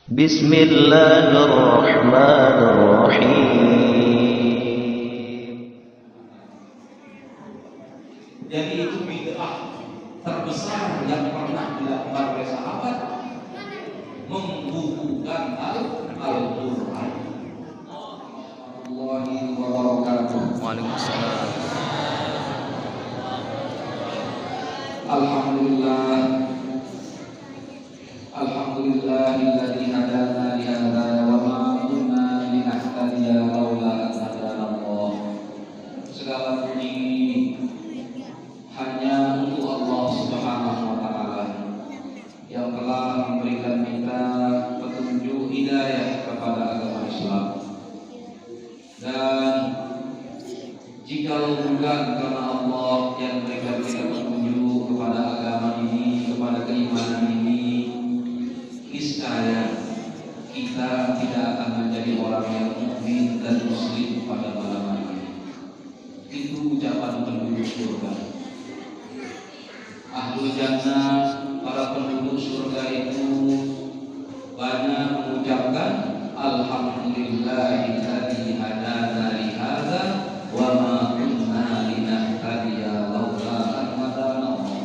Bismillahirrahmanirrahim. Jadi itu bid'ah terbesar yang pernah dilakukan oleh sahabat, membukukan Al-Quran. Wassalamualaikum warahmatullahi wabarakatuh. Waalaikumsalam. Alhamdulillah, alhamdulillahilladzi hadana li hadza wa ma kunna linahtadiya laula an hadana Allah. Segala puji hanya untuk Allah Subhanahu wa taala yang telah memberikan kita petunjuk hidayah kepada agama Islam. Dan jikalau bukan karena Allah yang memberikan kita petunjuk kepada agama ini, kepada keimanan ini, niscaya kita tidak akan menjadi orang yang mukmin dan muslim pada malam hari ini. Itu ucapan penduduk surga. Ahlul jannah, para penduduk surga itu banyak mengucapkan Alhamdulillahilladzi hadana li hadza wa ma kunna linahtadiya laula an hadana Allah.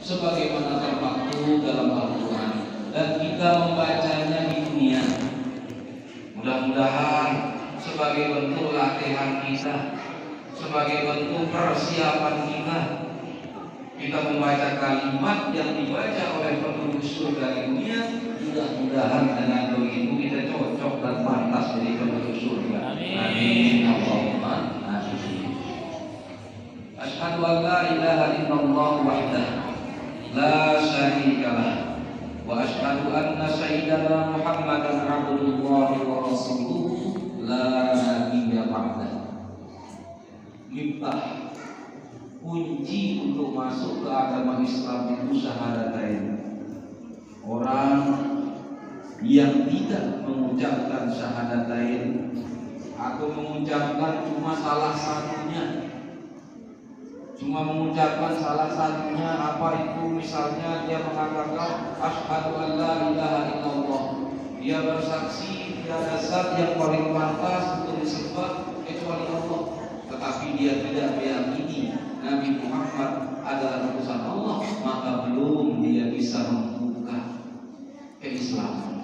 Sebagaimana termaktub dalam Al-Quran dan kita membacanya di dunia. Mudah-mudahan sebagai bentuk latihan kita, sebagai bentuk persiapan kita membaca kalimat yang dibaca oleh penduduk surga di dunia. Mudah-mudahan dengan begitu kita cocok dan pantas jadi penduduk surga. Amin. Allahumma amin. Asyhadu an la ilaha illallah wahdahu la syarika lah wa asyhadu anna sayyidana Muhammadan abdullahi wa rasuluh la nabiyya ba'dahu. Miftah, kunci untuk masuk ke agama Islam itu syahadatain. Orang yang tidak mengucapkan syahadatain atau mengucapkan cuma salah satunya, apa itu, misalnya dia mengatakan asyhadu an la ilaha illallah, dia bersaksi tiada zat yang paling pantas untuk disembah kecuali Allah, tetapi dia tidak meyakini Nabi Muhammad adalah utusan Allah, maka belum dia bisa membuka keislaman.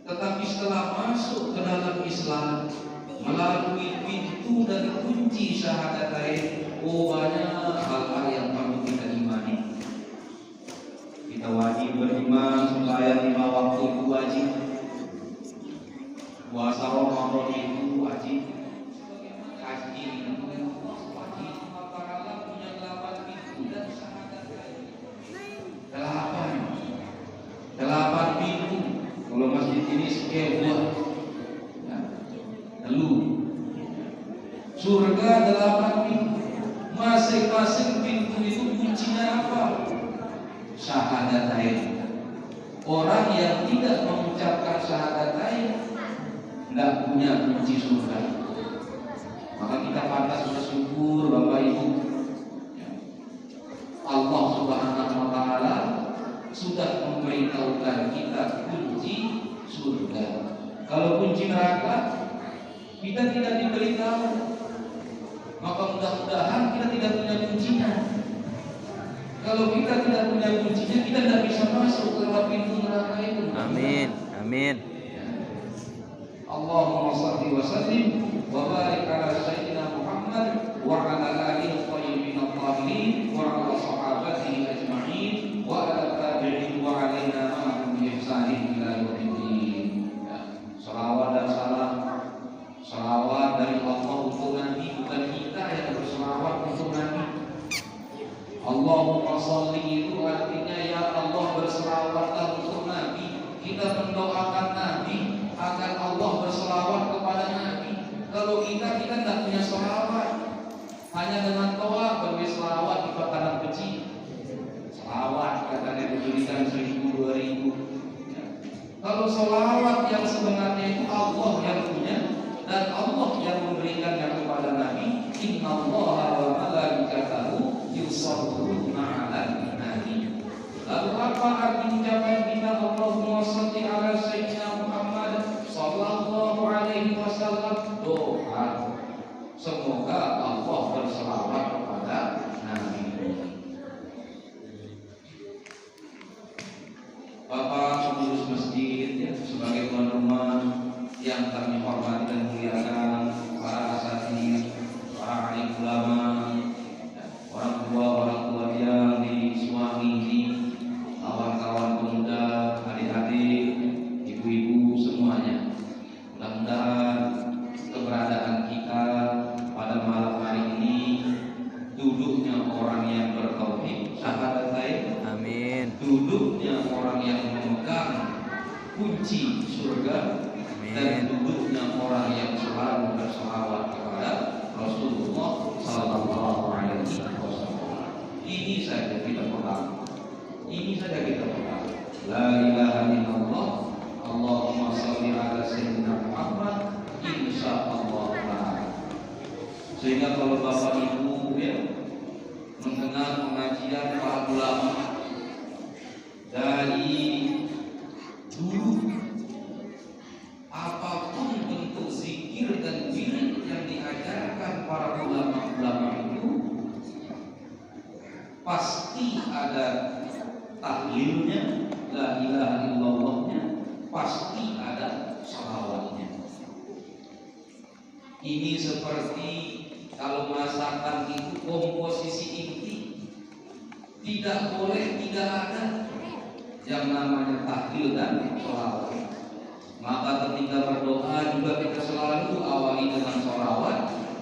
Tetapi setelah masuk ke dalam Islam melalui pintu dan kunci syahadatain, banyak hal-hal yang perlu kita imani. Kita wajib beriman, sembahyang 5 waktu itu wajib, puasa Ramadan itu wajib, haji itu wajib. Apakah punya 8 pintu dan syahadatain? 8 pintu. Kalau masjid ini sekian buah, lalu surga 8 pintu. Masing-masing pintu itu kuncinya apa? Syahadatain. Orang yang tidak mengucapkan syahadatain tidak punya kunci surga. Maka kita pantas bersyukur Bapak Ibu, Allah Subhanahu wa taala sudah memberitahukan kita kunci surga. Kalau kunci neraka kita tidak diberitahu, maka mudah-mudahan kita tidak punya kuncinya. Kalau kita tidak punya kuncinya, kita tidak bisa masuk lewat pintu neraka itu. Amin. Amin. Allahumma shalli wa sallim wa barik ala sayyidina Muhammad wa ala alihi thayyibin at-tahirin wa ala sahabatihi ajma'in wa ala tabi'in wa alaina ma'ahum bi ihsanin ila yaumiddin. Salawat dan salam, salawat dari Allah untuk Nabi, bukan kita yang berselawat untuk Nabi. Allahumma shalli itu artinya ya Allah berselawatlah untuk Nabi. Kita mendoakan Nabi agar Allah berselawat kepada Nabi. Kalau kita tidak punya selawat, hanya dengan doa berbeda selawat di makanan kecil. Selawat katanya diberikan 1000, 2000. Kalau selawat yang sebenarnya itu Allah yang punya dan Allah yang memberikannya kepada Nabi. Innallaha wa malaikatahu yusholluna 'alan nabi. Lalu apa arti ucapan kita sebagai tuan rumah yang kami hormati dan muliakan, para asatidz, para alim ulama, orang tua yang disuami ini, kawan-kawan pemuda, adik-adik, ibu-ibu semuanya. Mudah-mudahan keberadaan kita pada malam hari ini duduknya orang yang bertauhid, syahadatain, Amin. duduknya orang yang memegang kunci surga, dan duduknya orang yang selalu berselawat kepada Rasulullah Sallallahu Alaihi Wasallam. Ini saja kita pegang. Ini saja kita pegang. La ilaha illallah. Allahumma shalli ala sayyidina Muhammad. Insyaallah ta'ala. Sehingga kalau Bapak Ibu ya mendengar pengajian para ulama dari dulu, apapun bentuk zikir dan wirid yang diajarkan para ulama-ulama itu pasti ada tahlilnya, la ilaha illallahnya, pasti ada salawatnya. Ini seperti kalau masakan itu komposisi inti, tidak boleh tidak ada yang namanya tahlil dan salawat. Maka ketika berdoa juga kita selalu awali dengan sholawat,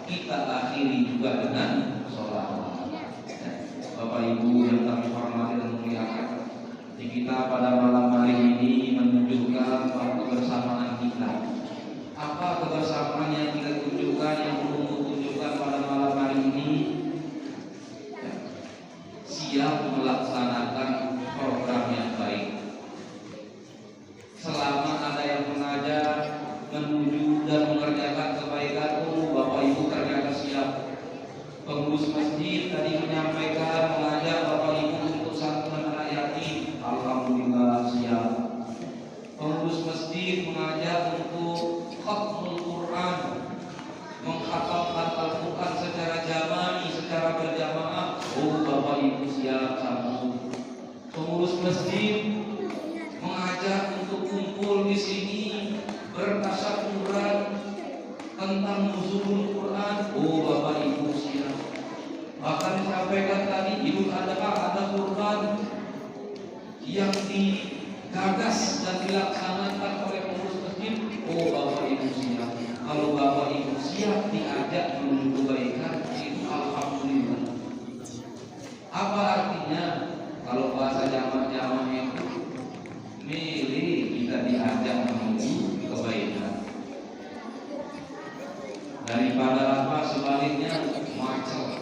kita akhiri juga dengan sholawat. Bapak Ibu yang kami hormati dan muliakan, di kita pada malam hari ini menunjukkan kebersamaan kita. Apa kebersamaan yang kita tunjukkan, yang perlu tunjukkan pada malam hari ini? Siap melaksanakan program yang baik. Selama ada yang mengajar, menuju dan mengerjakan kebaikan, Bapak Ibu ternyata siap. Pengurus masjid tadi menyampaikan mengajak Bapak Ibu untuk santunan anak yatim, alhamdulillah siap. Pengurus masjid mengajak untuk khatmul Quran, mengkhatamkan Al-Quran secara jama'i, secara berjamaah, Bapak Ibu siap sambut. Pengurus masjid mengajak untuk kumpul di sini bertasyawuran tentang nuzulul Quran, Bapak Ibu siap. Bahkan disampaikan tadi Idul Adha ada Quran yang digagas dan dilaksanakan oleh pengurus masjid, Bapak Ibu siap. Kalau Bapak Ibu siap diajak menuju kebaikan, itu alhamdulillah. Apa artinya? Kalau bahasa jamaah itu milih kita diajak menuju kebaikan, daripada apa sebaliknya macet,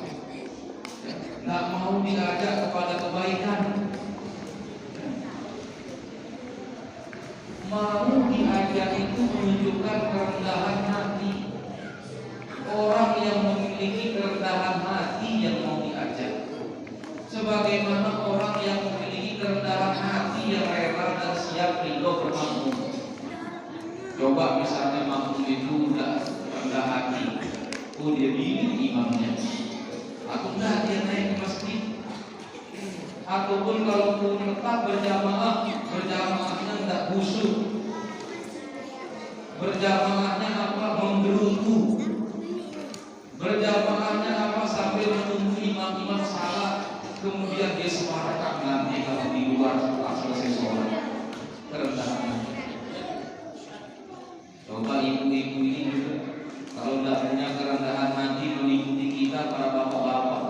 nggak mau diajak kepada kebaikan, mau diajak itu menunjukkan kerendahan hati. Orang yang memiliki kerendahan hati yang mau diajak, sebagaimana orang yang memiliki kerendahan hati yang rela dan siap ridho bermakmum. Coba misalnya makmum itu udah rendah hati, dia pilih imamnya, atau enggak dia naik ke masjid, ataupun kalau pun tetap berjamaahnya enggak khusyuk, berjamaahnya apa menggerutu, berjamaahnya apa sambil menunggu imam-imam salah, kemudian dia semarakan nanti kalau di luar setelah selesai sholat. Kerendahan. Coba ibu-ibu ini juga, kalau tidak punya kerendahan hati mengikuti kita para bapak-bapak.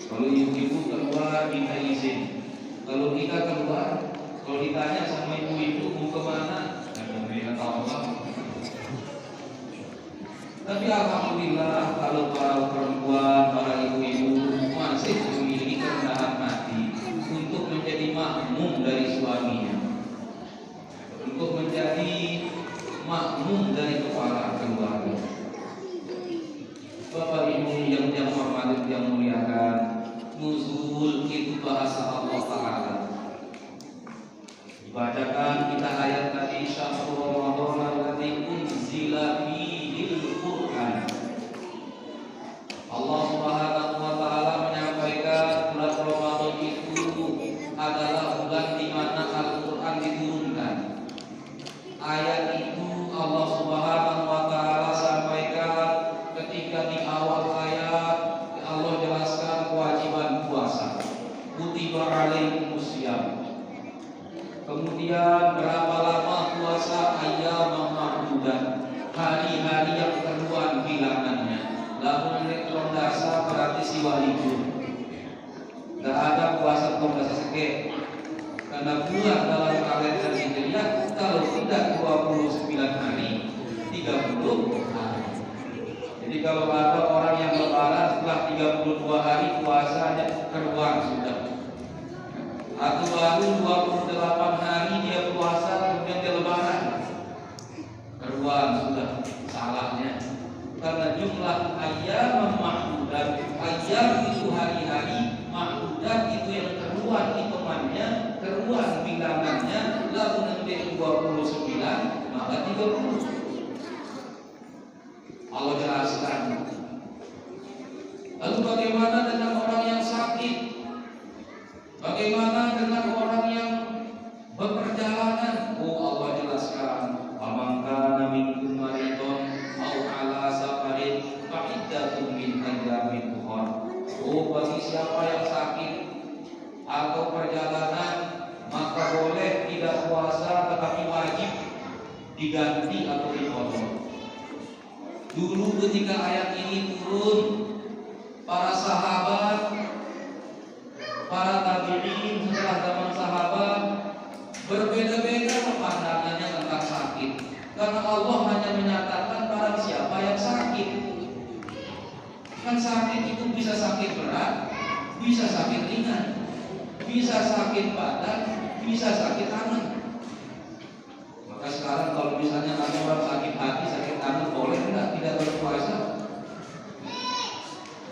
Kalau ibu-ibu keluar minta izin, kalau kita keluar, kalau ditanya sama ibu-ibu mau kemana, tidak tahu apa. Tapi alhamdulillah kalau para perempuan, para ibu-ibu masih memiliki kerendahan hati untuk menjadi makmum dari suaminya, untuk menjadi makmum dari kepala keluarga. Bapak Ibu yang hormati yang muliakan, nuzul itu bahasa Allah Ta'ala. Dibacakan kita ayat tadi, syahrul Ramadan alladzi unzila fihil Qur'an. Allah Subhanahu wa taala menyampaikan bulan Ramadan itu adalah bulan di mana Al-Qur'an diturunkan. Kemudian berapa lama puasa? Ayyam ma'dudat, hari-hari yang keruan bilangannya. Lamun nek rondasa berarti siwa libur. Gak ada puasa rondasa seke. Karena bulan dalam kalender Hijriah kalau tidak 29 hari, 30 hari. Jadi kalau ada orang yang lebaran setelah 32 hari puasanya keruan sudah. Atau baru 28 hari dia puasa kemudian dia lebaran, keruan sudah, salahnya. Karena jumlah ayyam ma'dudat, ayyam itu hari-hari, ma'dudat itu yang keruan hitungannya, keruan bilangannya. Lalu nanti 29 maka 30. Allah jelaskan. Lalu bagaimana dengan orang yang sakit? Bagaimana dengan orang yang berperjalanan? Oh, Allah jelaskan, "Faman kana minkum maridun aw ala safarin fa iddatun min ayyamin ukhra." Oh, bagi siapa yang sakit atau perjalanan, maka boleh tidak puasa tetapi wajib diganti atau dipotong. Dulu ketika ayat ini turun, para sahabat, para tabi'in setelah zaman sahabat berbeda-beda pandangannya tentang sakit. Karena Allah hanya menyatakan barang siapa yang sakit. Kan sakit itu bisa sakit berat, bisa sakit ringan, bisa sakit badan, bisa sakit tangan. Maka sekarang kalau misalnya ada orang sakit hati, sakit tangan, boleh enggak tidak berpuasa?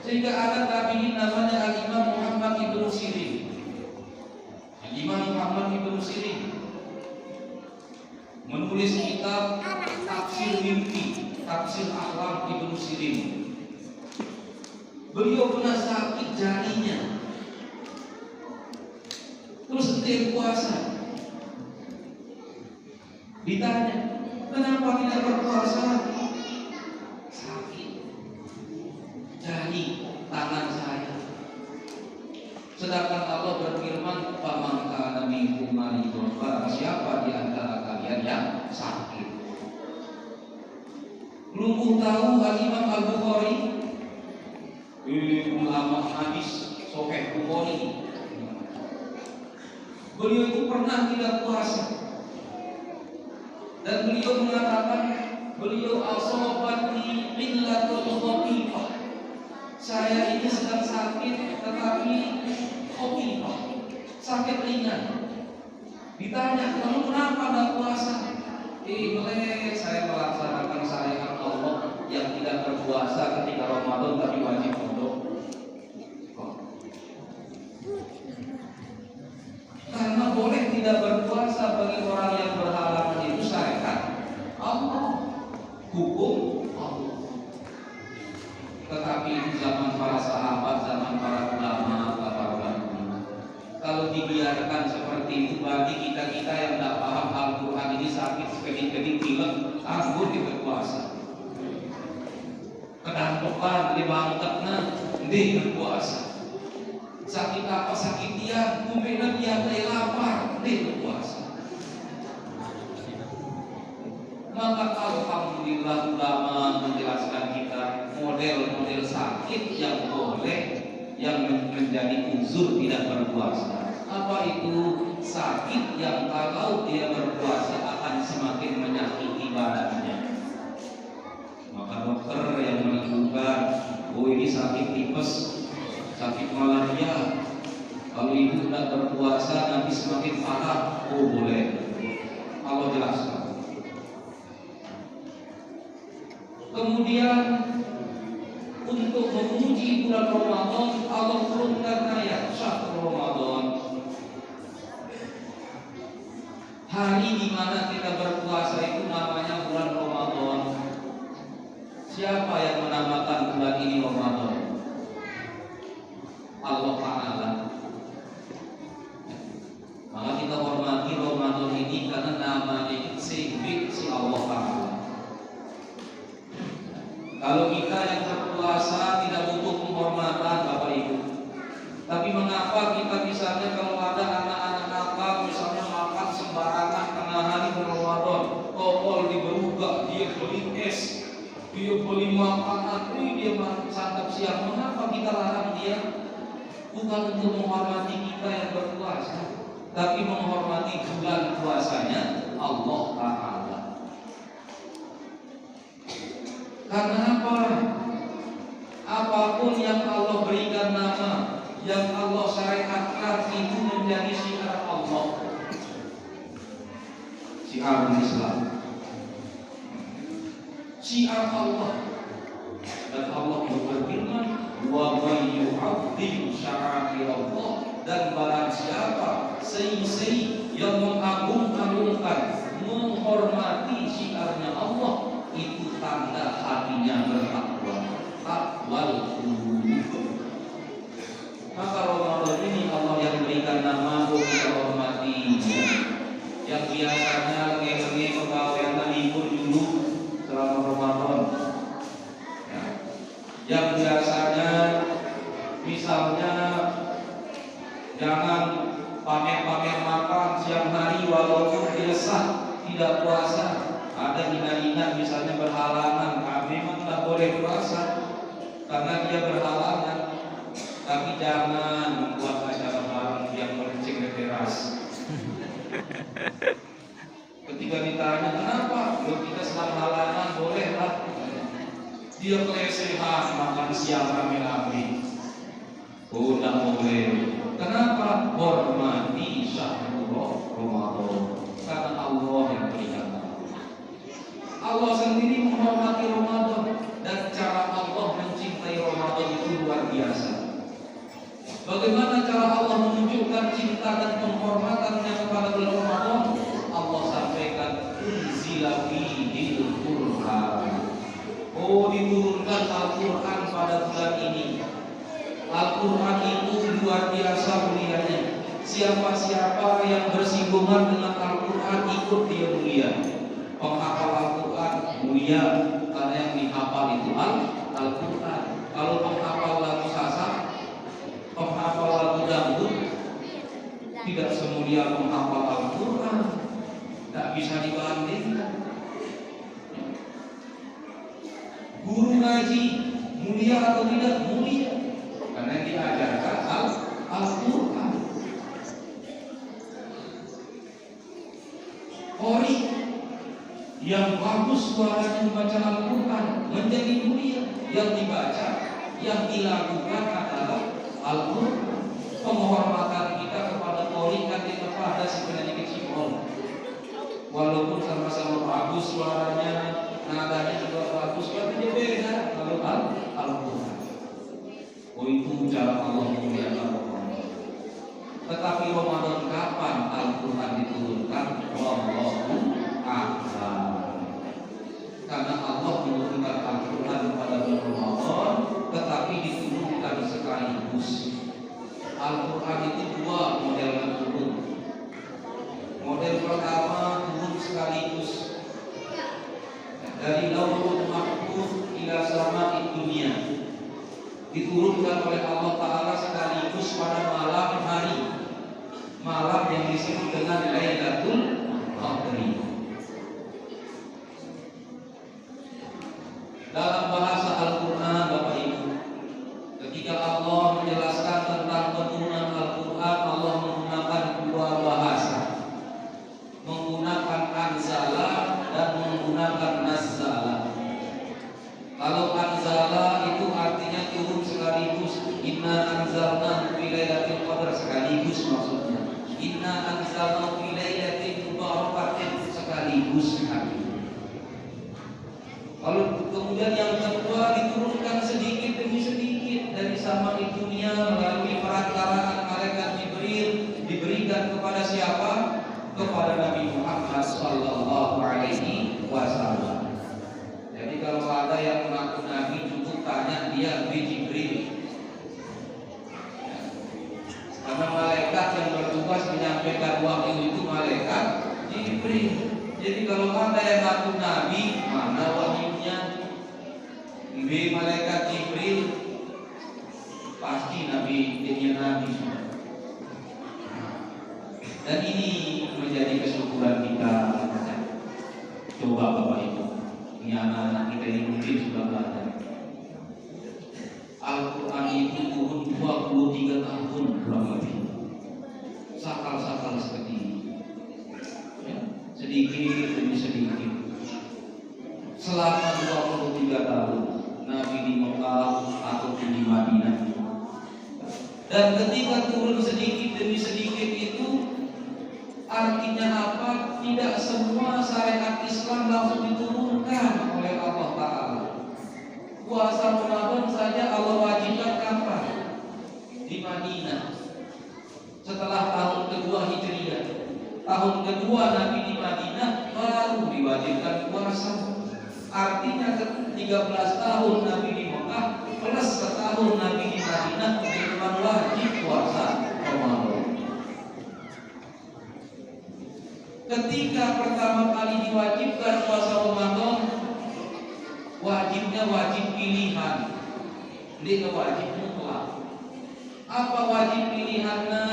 Sehingga ada tabi'in namanya Al-Imam Muhammad Ibnu Sirin. Al-Imam Muhammad Ibnu Sirin menulis kitab Tafsir Mimpi, Tafsir Ahlam Ibnu Sirin. Beliau pernah sakit jarinya, terus dia puasa. Ditanya, kenapa tidak berpuasa? Sakit jari tangan saya. Sedangkan Allah berfirman, "Faman kana minkum maridun," barang siapa di antara kalian yang sakit. Belum tahu Al-Imam Al-Bukhari, ulama hadis Sahih Bukhari. Beliau itu pernah tidak puasa. Dan beliau mengatakan, beliau asobatni illatul khafifah. Saya ini sedang sakit tetapi khafifah, sakit ringan. Ditanya, kamu kenapa tidak puasa? Boleh saya melaksanakan syariat Allah yang tidak berpuasa ketika Ramadan tapi wajib untuk. Karena boleh tidak berpuasa bagi orang yang berhalangan itu syariat Allah, hukum Allah. Tetapi di zaman para sahabat, zaman para ulama, para ulama, kalau dibiarkan seperti itu bagi kita yang tidak paham Al-Quran ini sakit sekali-kali pilek, anggur di berpuasa. Kedampokan di bangketnya di berpuasa. Sakit apa sakit dia, kemudian dia lapar di berpuasa. Maka alhamdulillah ulama menjelaskan kita model-model sakit yang boleh, yang menjadi uzur tidak berpuasa. Apa itu? Sakit yang kalau dia berpuasa akan semakin menyakiti badannya. Maka dokter yang menentukan, oh ini sakit tipes, sakit malaria, kalau ibu tidak berpuasa nanti semakin parah. Oh boleh, Allah jelaskan. Kemudian untuk memuji bulan Ramadan, Allah turunkan ayat Syahrul Ramadan, hari di mana kita berpuasa itu namanya bulan Ramadan. Siapa yang menamakan bulan ini Ramadan? Allah Ta'ala. Maka kita hormati Ramadan ini karena namanya itu si Allah Ta'ala. Kalau kita yang berpuasa tidak butuh penghormatan Bapak Ibu, tapi mengapa kita misalnya kalau ada anak-anak nakal misalnya makan sembarangan Dia beli makanan, dia santap siang. Mengapa kita larang dia? Bukan untuk menghormati kita yang berpuasa, tapi menghormati bulan puasanya Allah Ta'ala. Karena apa? Apapun yang Allah berikan nama, yang Allah syariatkan, itu menjadi syiar Allah, syiar Islam, syiar Allah. Dan Allah berfirman, wa may yu'azzim sya'airallah, dan barang siapa sei-sei yang mengagung-agungkan, menghormati syiarnya Allah, itu tanda hatinya bertakwa, takwal qulub. Maka Ramadan ini Allah yang berikan nama untuk kita hormati. Yang biasanya lagi pegawai libur dulu selama Ramadan, yang biasanya misalnya jangan pamer-pamer makan siang hari walaupun dia sah tidak puasa. Ada hina-hina misalnya berhalangan, memang tak boleh puasa karena dia berhalangan. Tapi jangan membuat acara bareng yang meruncing di teras. Ketika ditanya kenapa, kalau kita sedang halangan bolehlah. Dia kelesehan makan siang rame-rame. Oh, tidak boleh. Kenapa? Hormati syahrul Ramadan. Karena Allah yang berikan. Allah sendiri menghormati Ramadan, dan cara Allah mencintai Ramadan itu luar biasa. Bagaimana cara Allah menunjukkan cinta dan penghormatannya kepada bulan Ramadan? Allah sampaikan, unzila fihil Qur'an. Oh, diturunkan Al-Quran pada bulan ini. Al-Quran itu luar biasa mulianya. Siapa-siapa yang bersinggungan dengan Al-Quran ikut dia mulia. Penghafal Al-Quran mulia karena yang dihafal itu Al-Quran. Kalau penghafal lagu sasak, penghafal lagu dangdut, tidak semulia penghafal Al-Quran. Tidak bisa dibandingkan. Guru ngaji mulia atau tidak? Mulia, karena yang diajarkan Al-Quran. Qori yang bagus suaranya membaca Al-Quran menjadi mulia. Yang dibaca, yang dilakukan adalah Al-Quran. Penghormatan kita kepada qori kan kepada sebenarnya kecil, walaupun sama-sama bagus suaranya, nadanya juga bagus, tapi dia beda kalau Al-Quran. Oh, itu cara Allah memuliakan Ramadan. Tetapi Ramadan kapan Al-Quran diturunkan? Wallahu a'lam. Karena Allah menurunkan Al-Quran pada bulan Ramadan, tetapi diturunkan sekaligus. Al-Quran itu dua model turun. Model pertama turun sekaligus dari Lauhul Mahfuz ila sama'id dunia, diturunkan oleh Allah Ta'ala sekaligus pada malam hari, malam yang disebut dengan Lailatul Qadri. Dalam bahasa Al-Quran, Bapak Ibu, ketika Allah menjelaskan tentang penurunan Al-Quran, Allah menggunakan dua bahasa, menggunakan anzala dan menggunakan nazzala. Kalau anzala itu artinya turun sekaligus. Inna anzalna fi lailatul qadar, sekaligus maksudnya. Inna anzalna fi lailatin mubarakatin, sekaligus. Kalau kemudian yang kedua diturunkan sedikit demi sedikit dari sama'id dunia melalui perantaraan malaikat Jibril, diberikan kepada siapa? Kepada Nabi Muhammad sallallahu alaihi wasallam. Jadi kalau ada yang mengaku Nabi, cukup tanya dia Nabi Jibril. Karena malaikat yang bertugas menyampaikan wahyu itu malaikat Jibril. Jadi kalau ada yang mengaku Nabi, mana wahyunya? Malaikat Jibril, pasti Nabi dia Nabi. Dan ini menjadi kesyukuran kita. Coba Bapak Ibu, Ini anak-anak kita ini mungkin sudah belajar. Al-Quran itu turun 23 tahun kurang lebih. Sakal-sakal seperti ini, ya, sedikit demi sedikit. Selama 23 tahun Nabi di Mekah atau di Madinah. Dan ketika turun sedikit demi sedikit itu artinya apa? Tidak semua syariat Islam langsung diturunkan oleh Allah Ta'ala. Puasa Ramadan saja Allah wajibkan kapan? Di Madinah. Setelah tahun kedua Hijriah, tahun kedua Nabi di Madinah baru diwajibkan puasa. Artinya 13 tahun Nabi di Mekah plus setahun Nabi di Madinah memang wajib puasa Ramadan. Ketika pertama kali diwajibkan puasa Ramadan, wajibnya wajib pilihan, tidak wajib mutlak. Apa wajib pilihannya?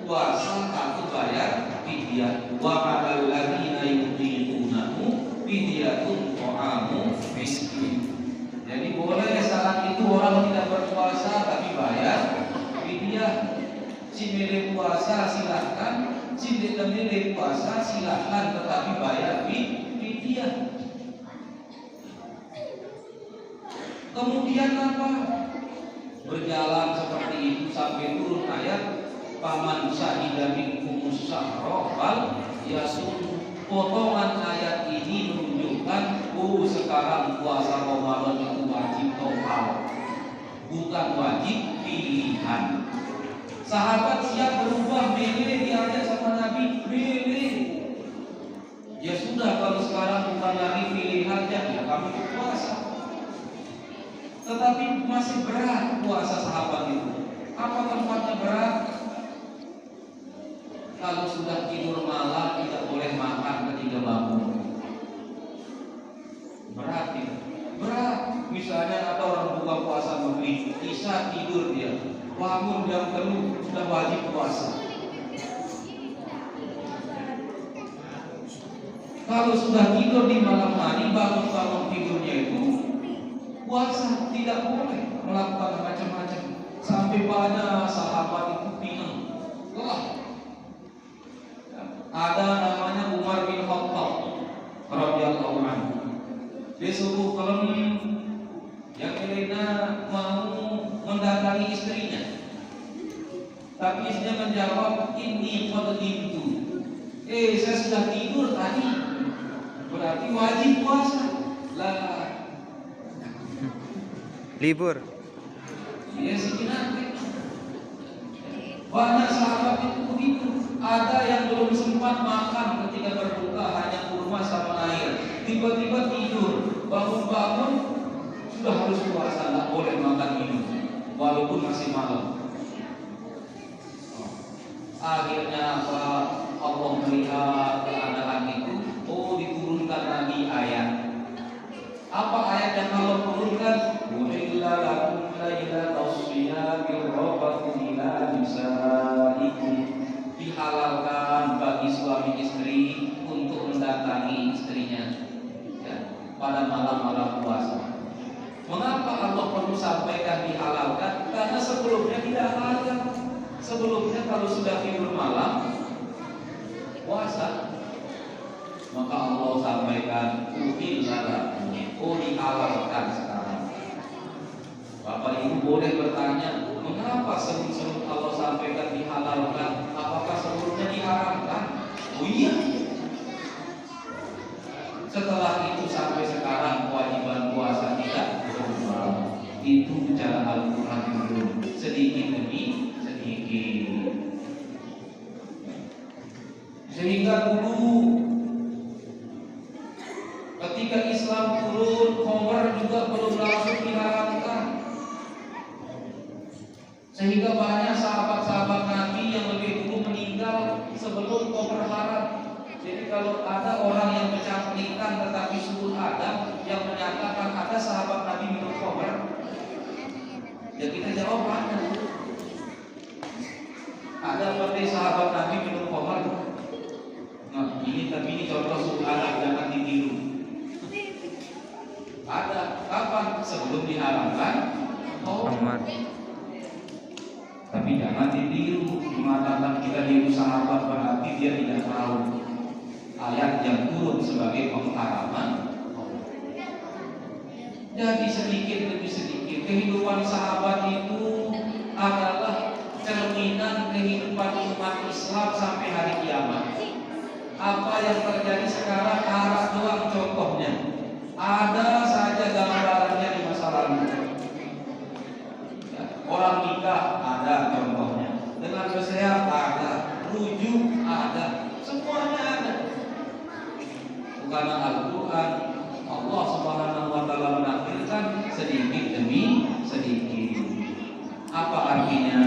Puasa atau bayar fidyah. Wa 'alal ladzina yutiqunahu fidyatun ta'amu miskin. Jadi boleh saat itu orang tidak berpuasa tapi bayar fidyah. Si milih puasa silahkan, si tidak milih puasa silahkan, tetapi bayar fidyah. Kemudian apa? Berjalan seperti itu sampai turun ayat paman syahida minkumus syahra fal yasum. Potongan ayat ini menunjukkan sekarang puasa Ramadan itu wajib total, bukan wajib pilihan. Sahabat siap berubah, milih diajak sama Nabi, milih. Ya sudah, kalau sekarang bukan lagi pilihannya, ya kami berpuasa. Tetapi masih berat puasa sahabat itu. Apa tempatnya berat? Kalau sudah tidur malam tidak boleh makan ketika bangun. Berat itu. Berat. Misalnya ada orang buka puasa maghrib, isya tidur dia, bangun jam 3 sudah wajib puasa. Kalau sudah tidur di malam hari, bangun tidurnya itu puasa, tidak boleh melakukan macam-macam. Sampai banyak sahabat itu bingung. Ada namanya Umar bin Khattab radhiyallahu anhu. Dia suruh kalau yang Elena mau mendatangi istrinya, tapi istrinya menjawab, ini qadimtu. Saya sudah tidur tadi. Berarti wajib puasa. Lah, libur. Ya sebenarnya banyak sahabat itu begitu. Ada yang belum sempat makan ketika berbuka, hanya kurma sama air. Tiba-tiba tidur, bangun-bangun sudah harus puasa, tidak boleh makan minum, walaupun masih malam. Akhirnya apa? Allah melihat keadaan itu, diturunkan lagi ayat. Apa ayat yang Allah turunkan? Uhilla lakum lailatas siyami rafathu ila nisaikum. Dihalalkan bagi suami istri untuk mendatangi istrinya, ya, pada malam-malam puasa. Mengapa Allah perlu sampaikan dihalalkan? Karena sebelumnya tidak halal. Sebelumnya kalau sudah tidur malam puasa, maka Allah sampaikan dihalalkan sekarang. Bapak Ibu boleh bertanya, mengapa sebelum Allah sampaikan dihalalkan? Apakah sebelumnya diharamkan? Oh iya. Setelah itu sampai sekarang kewajiban puasa tidak berubah. Itu bicara Al-Quran dulu, sedikit demi sedikit. Sehingga dulu ketika Islam turun, khamr juga belum langsung diharamkan. Sehingga banyak sahabat-sahabat Nabi yang lebih dulu meninggal sebelum khamr haram. Jadi kalau ada orang yang mencampurkan tetapi suruh ada yang menyatakan ada sahabat Nabi minum khamr, ya kita jawab ada. Ada seperti sahabat Nabi minum khamr. Nah, ini contoh suruh ada, jangan ditiru. keliru mengatakan kita niru sahabat berarti dia tidak tahu ayat yang turun sebagai pengharaman. Jadi sedikit demi sedikit kehidupan sahabat itu adalah cerminan kehidupan umat Islam sampai hari kiamat. Apa yang terjadi sekarang arah doang contohnya. Ada saja gambarannya di masa lalu. Orang nikah ada contohnya. Dengan bersehat ada, rujuk ada, semuanya ada. Karena Al-Quran Allah Subhanahu wa Ta'ala menakdirkan sedikit demi sedikit. Apa artinya?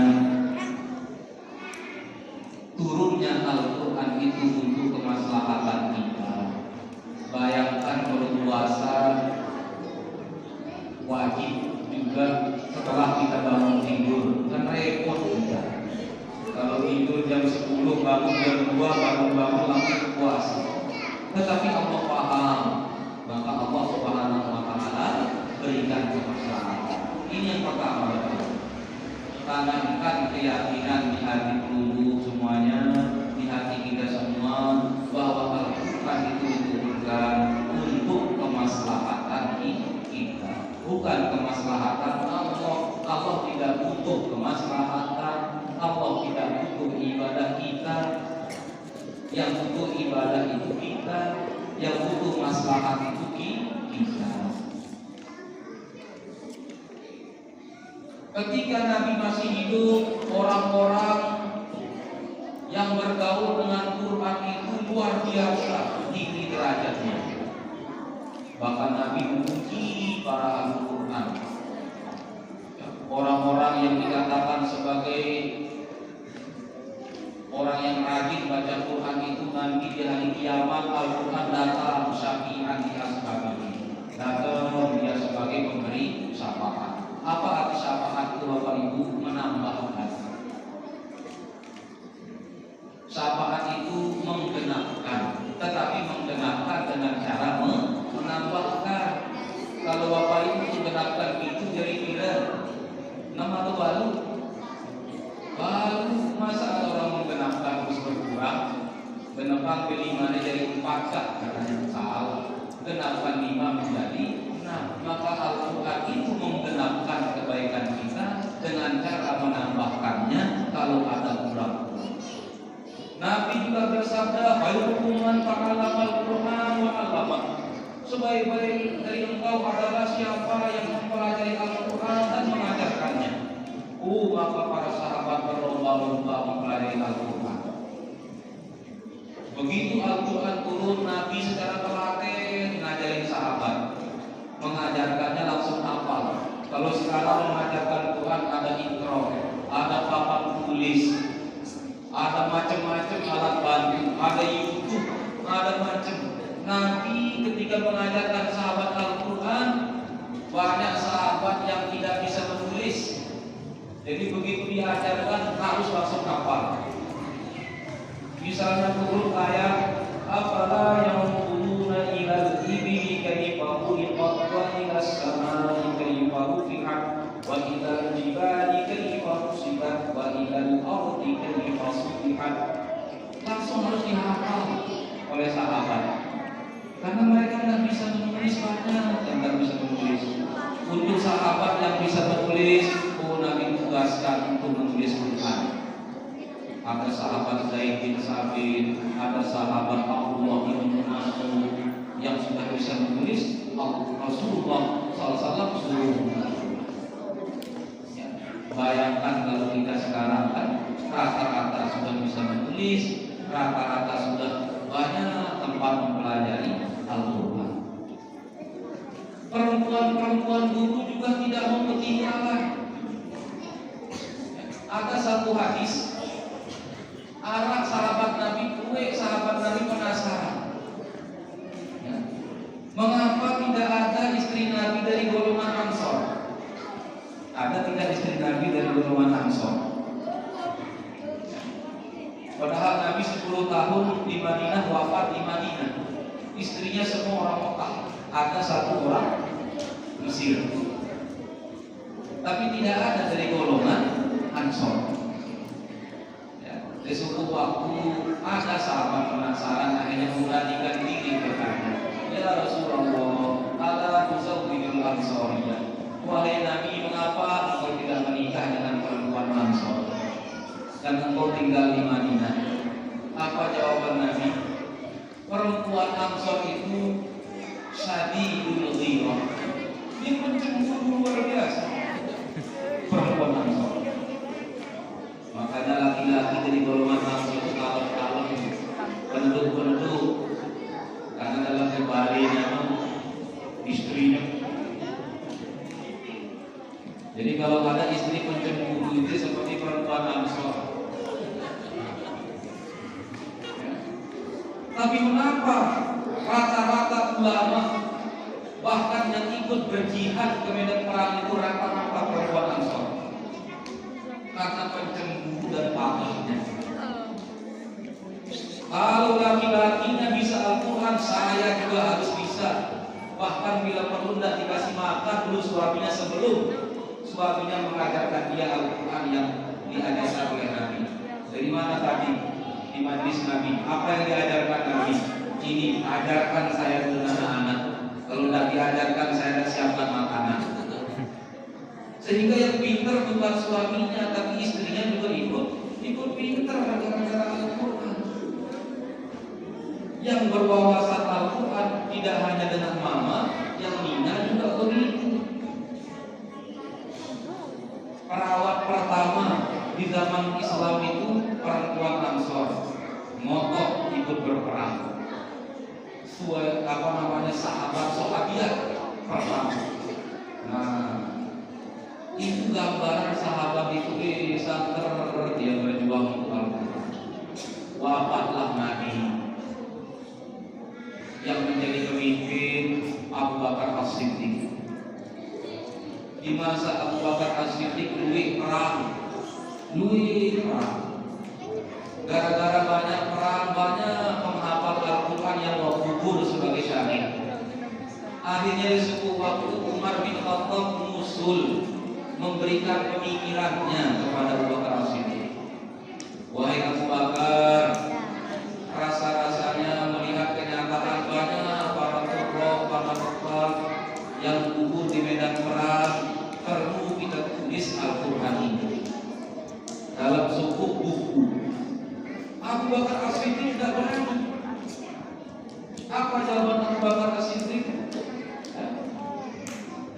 Turunnya Al-Quran itu untuk kemaslahatan kita. Bayangkan berpuasa wajib juga setelah kita bangun tidur, kan repot juga. Kalau tidur jam 10 bangun jam 2 bangun langsung puasa. Tetapi Allah paham, maka Allah Subhanahu wa Ta'ala berikan kemaslahatan. Ini yang pertama. Tanamkan keyakinan di hati dulu semuanya, di hati kita semua, bahwa Al-Quran itu diturunkan untuk kemaslahatan kita, bukan kemaslahatan Allah. Allah tidak butuh kemaslahatan, Allah tidak butuh ibadah kita. Yang butuh ibadah itu kita, yang butuh maslahat itu kita. Ketika Nabi masih hidup, orang-orang yang bergaul dengan Quran itu luar biasa tinggi derajatnya. Bahkan Nabi memuji para ahli Quran. Orang-orang yang dikatakan sebagai orang yang rajin baca Quran itu nanti di hari kiamat Al-Quran datang syafi'an di ashabihi. Datang dia sebagai pemberi syafaat. Apa arti syafaat itu Bapak Ibu? Menambahkan. Syafaat itu menggenapkan, tetapi menggenapkan dengan cara menambahkan. Kalau Bapak Ibu menggenapkan itu jadi kira 6 atau baru? Baru. Masa ada orang menggenapkan terus berkurang? Genapkan ke-5 jadi 4 katanya salah. Genapkan 5 menjadi 6. Maka Al-Quran itu menggenapkan kebaikan kita dengan cara menambahkannya kalau ada kurang. Nabi juga bersabda, "Khairukum man ta'allama al-Qur'an wa 'allama." Sebaik-baik dari engkau adalah siapa yang mempelajari Al-Quran dan mengajarkannya. Maka para sahabat berlomba-lomba mempelajari Al-Quran. Begitu Al-Quran turun, Nabi secara telaten ngajarin sahabat, mengajarkannya langsung hafal. Kalau sekarang mengajarkan Quran ada intro, ada papan tulis, ada macam-macam alat bantu, ada YouTube, ada macam. Nabi ketika mengajarkan sahabat Al-Quran, banyak sahabat yang tidak bisa menulis. Jadi begitu diajarkan harus langsung hafal. Misalnya turun ayat, "Afala yanzuruna ilal ibili kayfa khuliqat wa ilas samai kayfa rufi'at wa ilal jibali kayfa nusibat wa ilal ardi kayfa sutihat." Langsung harus dihafal oleh sahabat. Karena mereka tidak bisa menulis, banyak yang tidak bisa menulis. Untuk sahabat yang bisa menulis, Nabi tugaskan untuk menulis Quran. Ada sahabat Zaid bin Sabit, ada sahabat Abdullah bin Mas'ud yang sudah bisa menulis. Rasulullah SAW suruh. Bayangkan kalau kita sekarang kan rata-rata sudah bisa menulis, rata-rata sudah banyak tempat mempelajari Al-Quran. Perempuan-perempuan dulu juga tidak mau ketinggalan. Ada satu hadis, anak sahabat Nabi sahabat Nabi penasaran, ya, mengapa tidak ada istri Nabi dari golongan Ansor? Ada tidak istri Nabi dari golongan Ansor? Padahal Nabi 10 tahun di Madinah, wafat di Madinah. Istrinya semua orang Mekah, ada satu orang Mesir. Tapi tidak ada dari golongan Ansor. Sewaktu ada sahabat penasaran, akhirnya memberanikan diri bertanya, ya Rasulullah, ala tuzawwijul ansariyah. Wahai Nabi, mengapa engkau tidak menikah dengan perempuan Ansor dan engkau tinggal di Madinah? Apa jawaban Nabi? Perempuan Ansor itu syadidul ghirah, dia pencemburu luar biasa. Perempuan Ansor, makanya laki-laki dari golongan Ansor itu kalem-kalem, penduduk-penduduk, karena dalam kebalinya istrinya. Jadi kalau ada istri pencemburu itu seperti perempuan Ansor. Ya. Tapi mengapa rata-rata ulama bahkan yang ikut berjihad ke medan perang itu rata-rata perempuan Ansor? Karena pencemburu dan pahitnya. Kalau laki-lakinya bisa Al-Quran, saya juga harus bisa. Bahkan bila perlu tidak dikasih makan dulu suaminya sebelum suaminya mengajarkan dia Al-Quran yang diajarkan oleh Nabi. Dari mana tadi? Di majlis Nabi. Apa yang diajarkan Nabi? Ini ajarkan saya dulu anak-anak. Kalau tidak diajarkan saya tidak siapkan makanan. Sehingga yang pintar bukan suaminya, tapi istrinya juga ikut pintar belajar Al-Quran. Yang berwawasan Al-Quran tidak hanya dengan mama, yang Nina juga begitu. Perawat pertama di zaman Islam itu perempuan Ansor, ngotot ikut berperang. Sahabat Sahabiat pertama. Nah, itu gambaran sahabat itu santer dia berjuang untuk Al-Quran. Wafatlah Nabi. Yang menjadi pemimpin Abu Bakar As-Siddiq. Di masa Abu Bakar As-Siddiq luwih perang. Gara-gara banyak perang, banyak penghafal Al-Quran yang gugur sebagai syahid. Akhirnya di suatu waktu Umar bin Khattab menyusul, memberikan pemikirannya kepada Abu Bakar As-Siddiq. Wahai Abu Bakar, rasa-rasanya melihat kenyataan banyak para tokoh, para tokoh yang gugur di medan perang, perlu kita tulis Al-Quran ini dalam suku buku. Abu Bakar As-Siddiq tidak berani. Apa jawaban Abu Bakar As-Siddiq?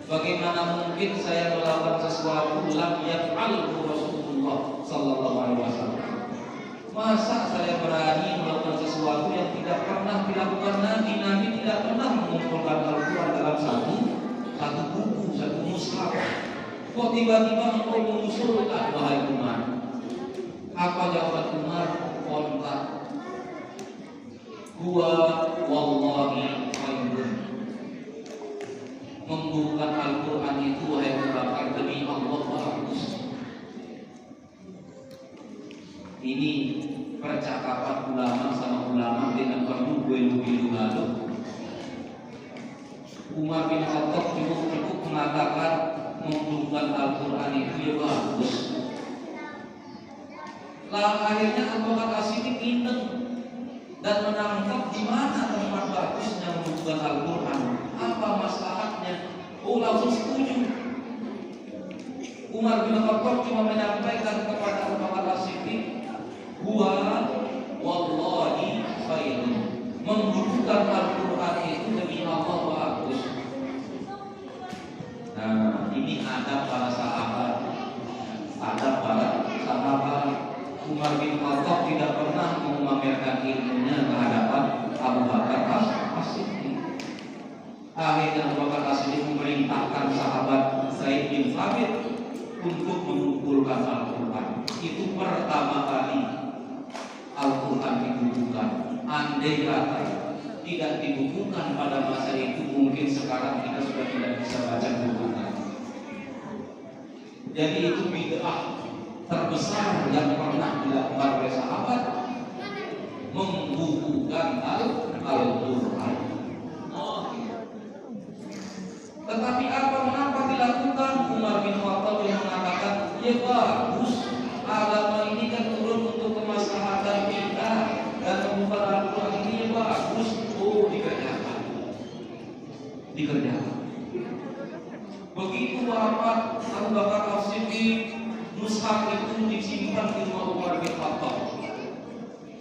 Bagaimana mungkin saya melakukan sesuatu lam yaf'alhu Rasulullah sallallahu alaihi wasallam? Masa saya berani melakukan sesuatu yang tidak pernah dilakukan Nabi? Nabi tidak pernah mengumpulkan Al-Quran dalam satu buku, satu mushaf. Kok tiba-tiba engkau mengusulkan, wahai Umar? Apa jawaban Umar? Kontak. Huwa wallahi khairun. Membuka Al-Quran itu, wahai Abu Bakar, demi Allah bagus. Ini percakapan ulama sama ulama dengan perlu gue lalu. Umar bin Khattab cukup mengatakan membuka Al-Quran itu ya bagus. Lalu akhirnya Abu Bakar As-Siddiq ingin dan menangkap di mana tempat bagusnya membuka Al-Quran, apa masalahnya. Oh, langsung setuju. Umar bin Khattab cuma menyampaikan kepada Abu Bakar As-Siddiq, huwa wallahi khairun. Membukukan Al-Quran itu demi Allah bagus. Nah, ini adab para sahabat. Adab para sahabat. Umar bin Khattab tidak pernah memamerkan ilmunya ke hadapan Abu Bakar As-Siddiq. Akhirnya Abu Bakar As-Siddiq memerintahkan sahabat Zaid bin Thabit untuk mengumpulkan Al-Quran. Itu pertama kali Al-Quran dibukukan. Andai kata tidak dibukukan pada masa itu, mungkin sekarang kita sudah tidak bisa baca bukunya. Jadi itu bid'ah terbesar yang pernah dilakukan oleh sahabat, membukukan Al-Quran. Tetapi mengapa dilakukan? Umar bin Khattab yang mengatakan, ya bagus, agama ini kan turun untuk kemaslahatan dikerjakan. Begitu wafat Abu Bakar As-Siddiq, mushaf itu disimpan di rumah Umar bin Khattab.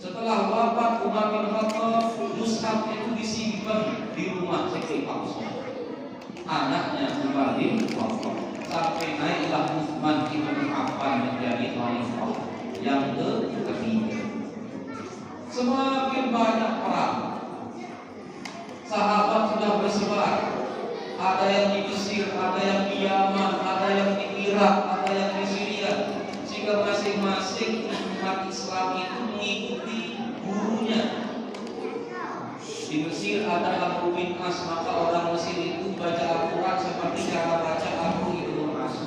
Setelah wafat Umar bin Khattab, mushaf itu disimpan di rumah Siti Hafsah, anaknya Umar bin Khattab. Sampai naiklah Utsman bin Affan menjadi khalifah yang ketiga. Semakin banyak perang, sahabat sudah bersebar. Ada yang di Mesir, ada yang di Yaman, ada yang di Irak, ada yang di Syria. Sehingga masing-masing umat Islam itu mengikuti gurunya. Di Mesir ada Amr bin As, maka orang Mesir itu baca Al-Quran seperti cara baca Amr bin As.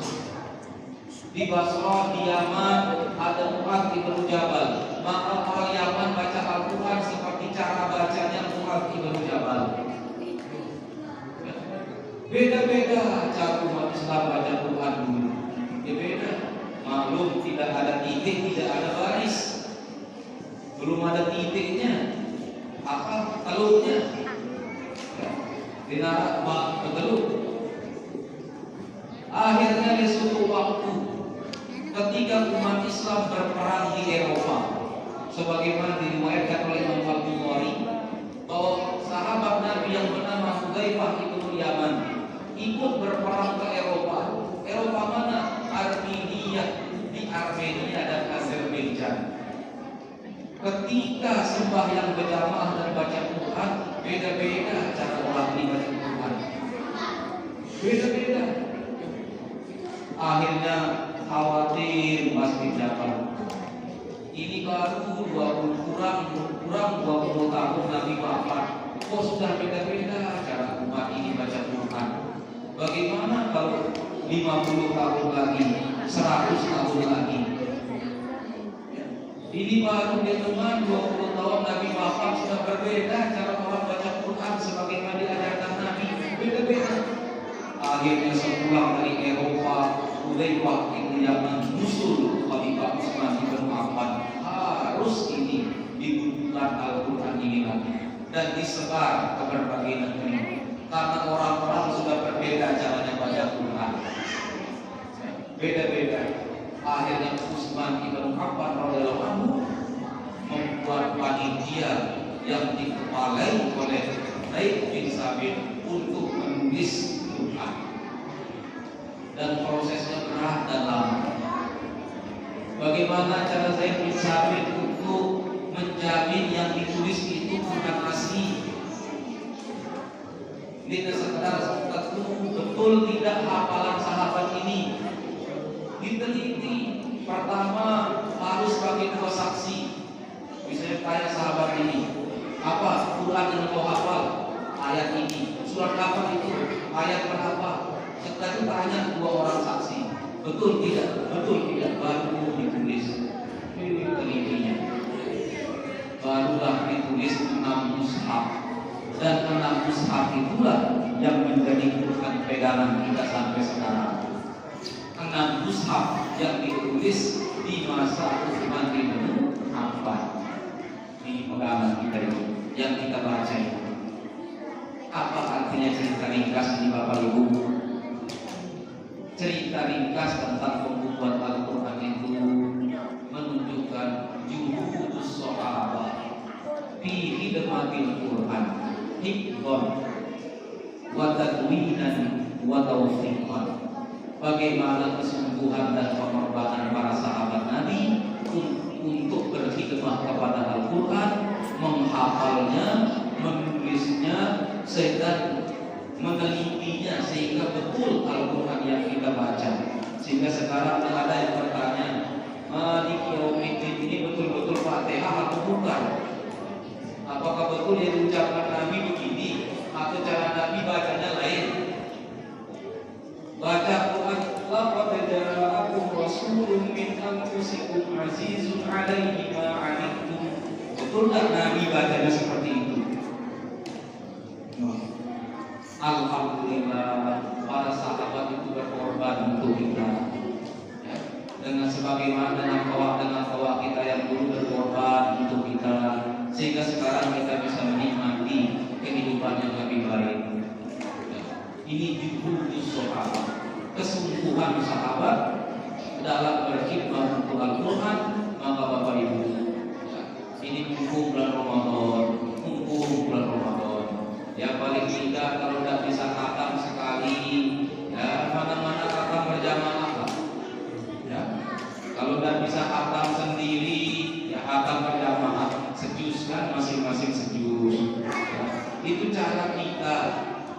Di Basra, di Yaman ada Mu'adz bin Jabal, maka orang Yaman baca Al-Quran seperti cara bacanya Mu'adz bin Jabal. Beda-beda cara umat Islam baca Quran dulu. Ya beda. Maklum tidak ada titik, tidak ada baris. Belum ada titiknya. Apa telurnya? Dinarak telur. Akhirnya di suatu waktu ketika umat Islam berperang di Eropa, sebagaimana diriwayatkan oleh Imam Al-Bukhari bahwa sahabat Nabi yang bernama Hudzaifah bin Yaman ikut berperang ke Eropa. Eropa mana? Armenia, di Armenia dan Azerbaijan. Ketika sembahyang berjamaah dan baca Quran, beda-beda cara orang baca Quran. Beda-beda. Akhirnya khawatir masjid Jabal. Ini baru 20 tahun Nabi wafat. Kok sudah beda-beda cara umat ini baca Quran? Bagaimana kalau 50 tahun lagi, 100 tahun lagi? Ini baru teman 20 tahun Nabi wafat sudah berbeda cara orang baca Quran sebagaimana diajarkan Nabi, beda-beda. Akhirnya sepulang dari Eropa, Hudzaifah bin Yaman musul Khalifah Utsman bin Affan, harus ini dibutuhkan Al-Quran ini lagi dan disebar ke berbagai negeri karena orang-orang sudah berbeda caranya baca Quran, beda-beda. Akhirnya Utsman bin Affan radhiyallahu anhu membuat panitia yang dikepalai oleh Zaid bin Sabit untuk menulis Quran, dan prosesnya berat dan lama. Bagaimana cara Zaid bin Sabit untuk menjamin yang ditulis itu bukan asli? Tidak sekedar betul tidak hafalan sahabat ini, diteliti. Pertama harus pakai 2 saksi. Misalnya tanya sahabat ini, apa Quran yang kau hafal? Ayat ini. Surat apa itu? Ayat berapa? Setelah itu tanya 2 orang saksi. Betul tidak? Betul tidak? Baru ditulis. Ini telitinya. Barulah ditulis 6 mushaf. Dan 6 mushaf itulah yang menjadi Quran pegangan kita sampai sekarang. 6 mushaf yang ditulis di masa Utsman bin Affan di pegangan kita ini, yang kita baca itu. Apa artinya cerita ringkas ini Bapak Ibu? Cerita ringkas tentang pembukuan Al-Quran itu menunjukkan juhudus sahabat fi khidmatil Quran, hifdhan wa tadwinan wa tawfiqan. Bagaimana kesungguhan dan pengorbanan para sahabat Nabi untuk berkhidmah kepada Al-Quran, menghafalnya, menulisnya, sehingga menelitinya sehingga betul Al-Quran yang kita baca. Sehingga sekarang ada yang bertanya, Malik Yaumiddin ini betul-betul Fatihah atau bukan? Apakah betul yang diucapkan Nabi begini atau cara Nabi bacanya lain? Baca Quran, laqad ja'akum rasulun min anfusikum azizun 'alaihi ma 'anittum. Betul enggak Nabi bacanya seperti itu? Alhamdulillah para sahabat itu berkorban untuk kita, ya. Dengan sebagaimana dengan kawah kita yang dulu berkorban untuk kita, sehingga sekarang kita bisa menikmati kehidupan yang lebih baik. Ya. Ini juhudus sahabat, kesungguhan sahabat dalam berkhidmat untuk Al-Quran. Maka Bapak Ibu, ini mumpung bulan Ramadan, ya paling tidak kalau tidak bisa khatam sekali, ya mana-mana khatam berjamaah lah. Ya, kalau tidak bisa khatam sendiri, ya khatam berjamaah, sejus kan masing-masing sejus. Ya, itu cara kita,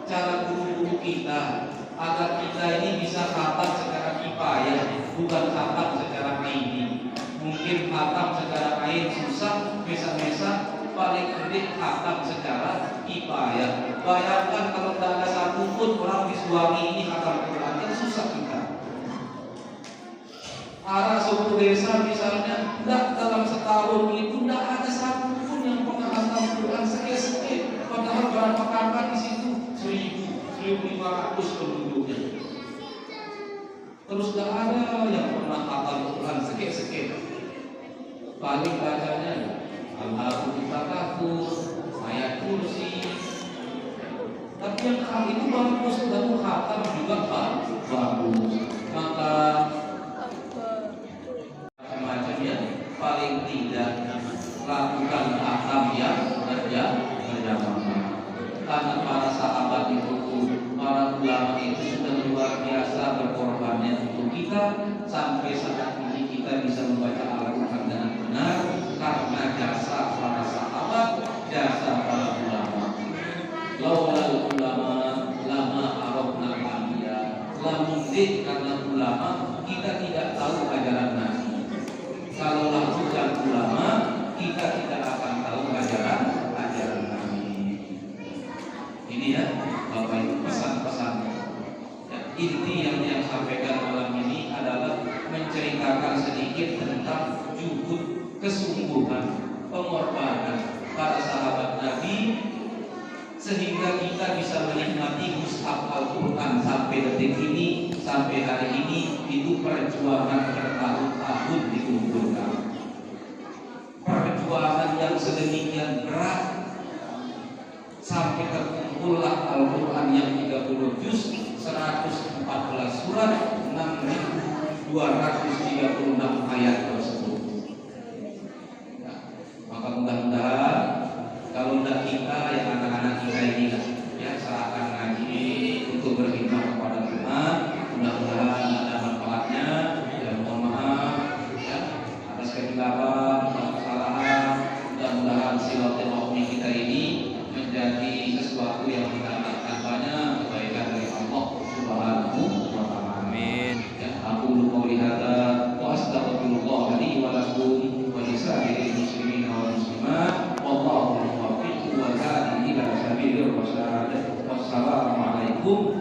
cara guru-guru kita, agar kita ini bisa khatam secara kifayah, bukan khatam secara aini. Mungkin khatam secara ain susah, mesa-mesa, paling gede khatam secara kifayah. Bayangkan kalau tidak ada satu pun orang di Suwangi ini khatam Quran, kan susah kita. Arah suku desa misalnya, tidak dalam setahun itu tidak ada satu pun yang pernah khatam Quran sekali-sekali. Padahal berapa kakak di situ 1.500 penduduknya. Terus tidak ada yang pernah khatam Quran sekali-sekali. Paling bacanya Al-Fatihah, ayat kursi. Tapi yang hal itu bagus, lalu khatam juga bagus. Maka semacamnya paling tidak lakukan khatam yang berjamaah. Karena para sahabat itu, para ulama itu sudah luar biasa berkorbannya untuk kita. Sampai saat ini kita bisa membaca Al-Quran dengan benar karena jasa para sahabat, jasa para ulama. Laulal ulama lama arafna al-anbiya. Lamun karena ulama kita tidak tahu ajaran Nabi. Kalaulah bukan ulama, kita tidak akan tahu ajaran Nabi. Ini ya Bapak Ibu pesan-pesannya. Ya, inti yang sampaikan malam ini adalah menceritakan sedikit tentang juhud, kesungguhan, pengorbanan para sahabat Nabi, sehingga kita bisa menikmati mushaf Al-Quran sampai detik ini, sampai hari ini. Itu perjuangan bertahun-tahun dikumpulkan, perjuangan yang sedemikian berat sampai terkumpullah Al-Quran yang 30 juz, 114 surat, 6.236 ayat tersebut. Ya, maka mudah-mudahan kalau tidak kita, yang anak-anak kita ini lah, ya serahkan ngaji untuk berkhidmat kepada Tuhan. Mudah-mudahan ada manfaatnya. Dan mohon maaf ya atas kekhilafan, kesalahan. Mudah-mudahan silaturahmi kita ini menjadi sesuatu yang mendatangkan banyak kebaikan dari Allah Subhanahu wa taala. Amin. Ya, aku qouli hadza wa astaghfirullah li wa lakum wa lisa'iril muslimin wal muslimat. Wallahu muwaffiq wa hadi ila sabilir rasyad. Wassalamu alaikum